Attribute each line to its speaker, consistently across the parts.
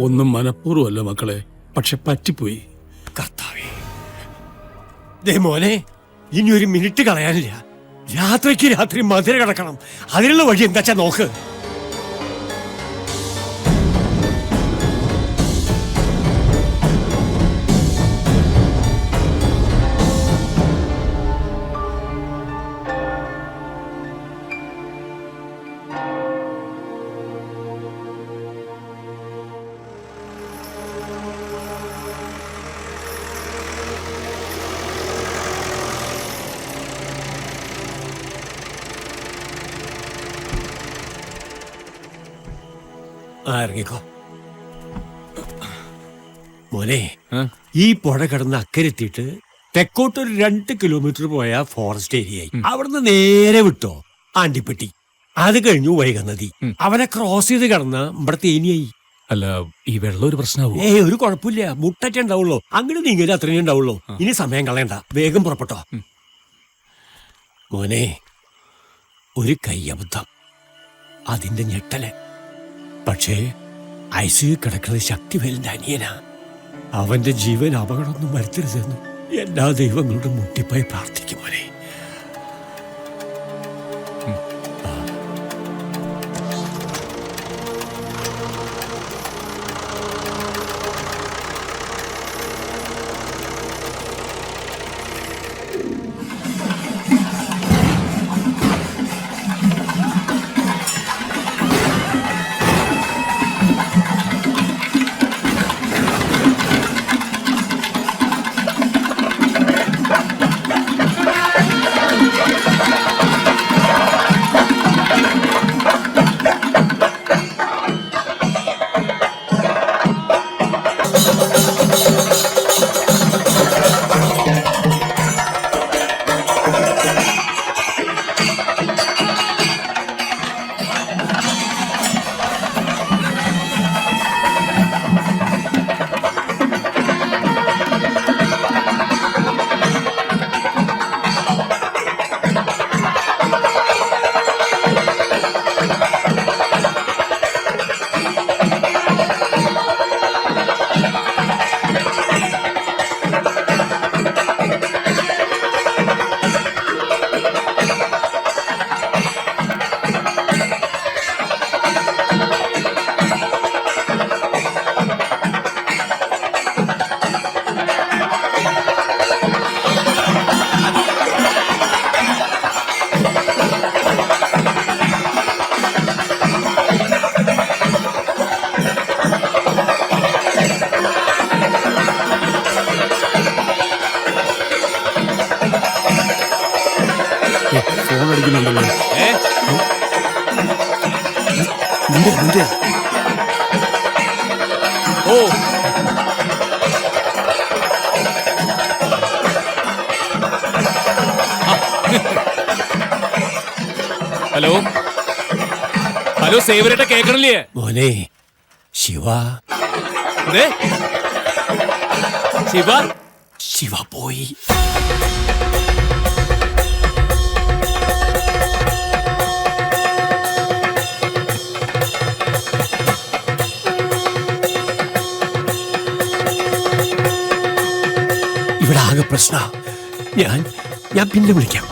Speaker 1: ഒന്നും മനഃപൂർവ്വമല്ല മക്കളെ, പക്ഷെ പറ്റിപ്പോയി.
Speaker 2: കർത്താവേ, ദേ മോനെ, ഇനി ഒരു മിനിറ്റ് കളയാനില്ല. രാത്രിക്ക് രാത്രി മധുര കിടക്കണം. അതിനുള്ള വഴി എന്താച്ചാ നോക്ക്. ഇറങ്ങിക്കോ മോനെ. ഈ പുഴ കടന്ന് അക്കരെത്തിയിട്ട് തെക്കോട്ടൊരു 2 കിലോമീറ്റർ പോയ ഫോറസ്റ്റ് ഏരിയയായി. അവിടുന്ന് നേരെ വിട്ടോ ആണ്ടിപ്പെട്ടി. അത് കഴിഞ്ഞു വൈഗ നദി. അവനെ ക്രോസ് ചെയ്ത് കടന്ന ഇവിടെ തേനിയായി.
Speaker 1: അല്ല, ഈ വെള്ളം ഒരു പ്രശ്നമാവോ?
Speaker 2: ഒരു കുഴപ്പമില്ല, മുട്ടറ്റേ ഉണ്ടാവുള്ളൂ. അങ്ങനെ നീങ്ങല് അത്രയും ഉണ്ടാവുള്ളൂ. ഇനി സമയം കളയണ്ട, വേഗം പുറപ്പെട്ടോ. മോനെ, ഒരു കയ്യബദ്ധം, അതിന്റെ ഞെട്ടല്. പക്ഷേ ഐസിയു കിടക്കുന്നത് ശക്തിവേലിന്റെ അനിയനാ. അവന്റെ ജീവൻ അപകടമൊന്നും വരുത്തരുതെന്ന് എല്ലാ ദൈവങ്ങളോടും മുട്ടിപ്പോയി പ്രാർത്ഥിക്കും മോനെ. ഫോൺ അടിക്കുന്നുണ്ടല്ലോ.
Speaker 1: ഓ, ഹലോ ഹലോ, സേവരേട്ട കേക്കണില്ലേ?
Speaker 2: മോനെ ശിവ,
Speaker 1: ശിവ
Speaker 2: ശിവ പോയി. ഇവിടെ ആകെ പ്രശ്ന. ഞാൻ പിന്നെ വിളിക്കാം.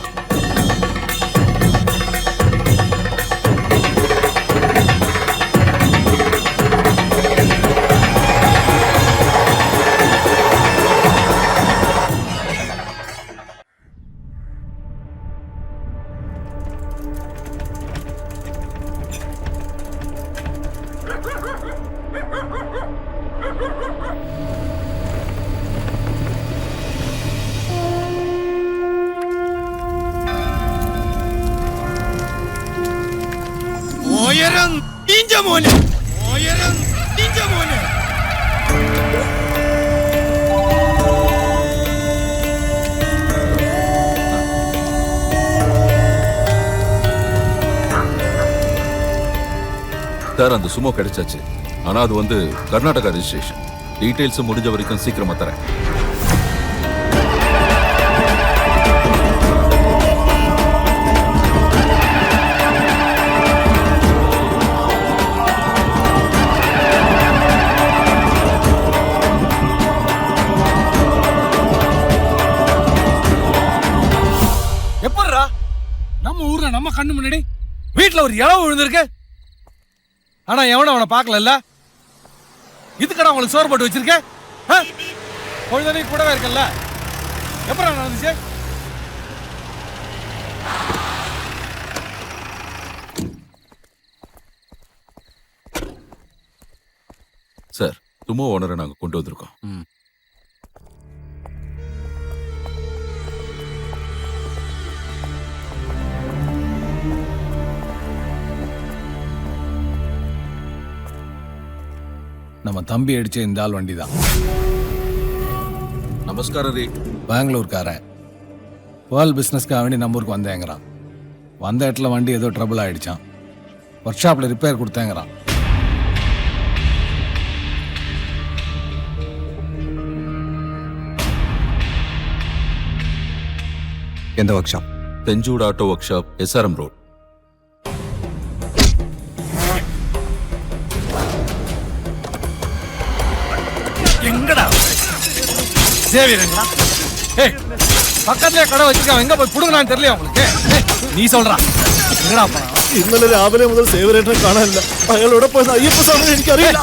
Speaker 3: சார், அந்த சுமோ கிடைச்சாச்சு. ஆனா அது வந்து கர்நாடகா ரெஜிஸ்ட்ரேஷன். டீடைல்ஸ் முடிஞ்ச வரைக்கும் சீக்கிரமா தரேன்.
Speaker 4: கண்ணு முன்னாடி வீட்டுல ஒரு இளவு விழுந்திருக்கு. ஆனா எவனும் அவனை பார்க்கல. இதுக்கடா அவங்களுக்கு சோறு போட்டு வச்சிருக்க? பொழுதனைக்கு கூடவே இருக்கல. எப்பறம் நடந்துச்சு?
Speaker 3: சார், சும்மா ஓனரை நாங்க கொண்டு வந்திருக்கோம்.
Speaker 4: நம்ம தம்பி அடிச்ச இந்த ஆள் வண்டி தான்.
Speaker 3: நமஸ்காரம் ரே.
Speaker 4: பெங்களூர்காரன் வேர்ல்ட் பிஸ்னஸ்க்காக வேண்டி நம்ம ஊருக்கு வந்தேங்கிறான். வந்த இடத்துல வண்டி ஏதோ ட்ரபிள் ஆயிடுச்சான். ஒர்க் ஷாப்ல ரிப்பேர் கொடுத்தேங்கிறான்.
Speaker 5: எந்த ஒர்க் ஷாப்?
Speaker 3: தெஞ்சூட் auto workshop, SRM road.
Speaker 4: எங்கடா சேவியரங்களா? ஏய், பக்கத்துல கடை வச்சிருக்கான், எங்க போய் புடுங்கலான்னு தெரியல உங்களுக்கு? நீ சொல்றா, എങ്ങടാ പോണ?
Speaker 6: ഇന്നലെ രാവിലെ മുതൽ സേവരേട്ടനെ കാണാനില്ല. അയാളോടെ പോയത് അയ്യപ്പസ്വാമി എനിക്കറിയില്ല.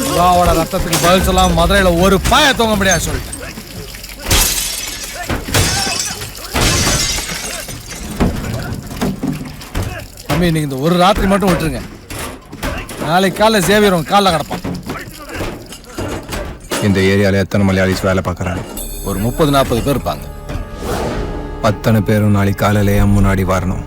Speaker 4: புறாவோட ரத்தத்துக்கு பதில் சொல்லாம மதுரையில ஒரு பாய தூங்க முடியாது சொல்லிட்டேன். தம்பி, நீங்க இந்த ஒரு ராத்திரி மட்டும் விட்டுருங்க. நாளைக்கு காலைல சேவியர் உங்க காலில் கிடப்பான்.
Speaker 5: இந்த ஏரியாவில் எத்தனை மலையாளிஸ் வேலை பார்க்குறாங்க?
Speaker 4: ஒரு 30-40 பேர் இருப்பாங்க.
Speaker 5: அத்தனை பேரும் நாளைக்கு காலையிலேயே முன்னாடி வரணும்.